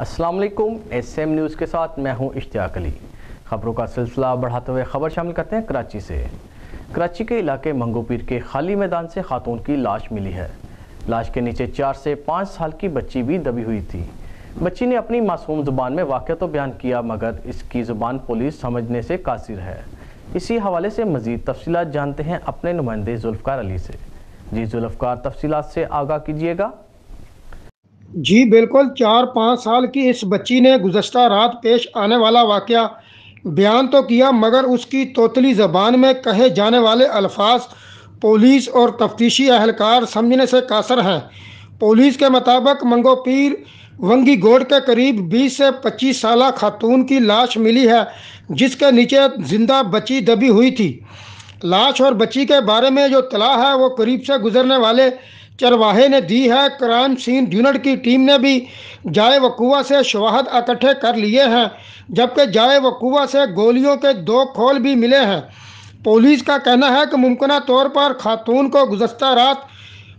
अस्सलाम वालेकुम। SM news के साथ मैं हूं इश्तियाक अली। खबरों का सिलसिला बढ़ाते हुए खबर शामिल करते हैं कराची से। कराची के इलाके मंगोपीर के खाली मैदान से खातून की लाश मिली है। लाश के नीचे 4 से 5 साल की बच्ची भी दबी हुई थी। बच्ची ने अपनी मासूम ज़ुबान में वाक़या तो बयान किया, मगर इसकी ज़ुबान पुलिस समझने से कासिर है। इसी हवाले से मज़ीद तफसीलात जानते हैं अपने नुमाइंदे जुल्फ़कार अली से। जी जुल्फ़कार, तफसीलात से आगाह कीजिएगा। जी बिल्कुल, 4-5 साल की इस बच्ची ने गुज़श्ता रात पेश आने वाला वाक़या बयान तो किया, मगर उसकी तोतली ज़बान में कहे जाने वाले अल्फाज पुलिस और तफ्तीशी अहलकार समझने से कासर हैं। पुलिस के मुताबिक मंगोपीर वंगी गोड के करीब 20 से 25 साल खातून की लाश मिली है, जिसके नीचे जिंदा बच्ची दबी हुई थी। लाश और बच्ची के बारे में जो तला है वो करीब से गुजरने वाले चरवाहे ने दी है। क्राइम सीन यूनिट की टीम ने भी जाए वकूआ से शवाहद इकट्ठे कर लिए हैं, जबकि जाए वकूआ से गोलियों के 2 खोल भी मिले हैं। पुलिस का कहना है कि मुमकिन तौर पर खातून को गुज़श्ता रात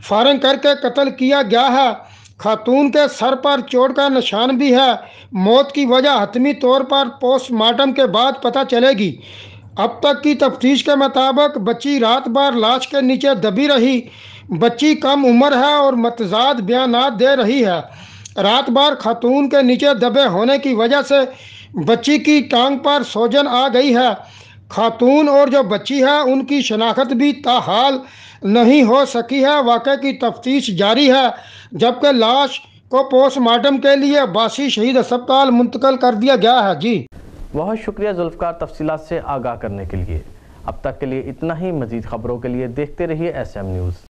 फायरिंग करके कत्ल किया गया है। खातून के सर पर चोट का निशान भी है। मौत की वजह हतमी तौर पर पोस्टमार्टम के बाद पता चलेगी। अब तक की तफ्तीश के मुताबिक बच्ची रात भर लाश के नीचे दबी रही। बच्ची कम उम्र है और मतजाद बयानात दे रही है। रात भर खातून के नीचे दबे होने की वजह से बच्ची की टांग पर सोजन आ गई है। खातून और जो बच्ची है उनकी शनाख्त भी ताहाल नहीं हो सकी है। वाक़े की तफ्तीश जारी है, जबकि लाश को पोस्टमार्टम के लिए बासी शहीद अस्पताल मुंतकिल कर दिया गया है। जी बहुत शुक्रिया जुल्फ़कार, तफसीलात से आगाह करने के लिए। अब तक के लिए इतना ही। मज़ीद खबरों के लिए देखते रहिए SM न्यूज़।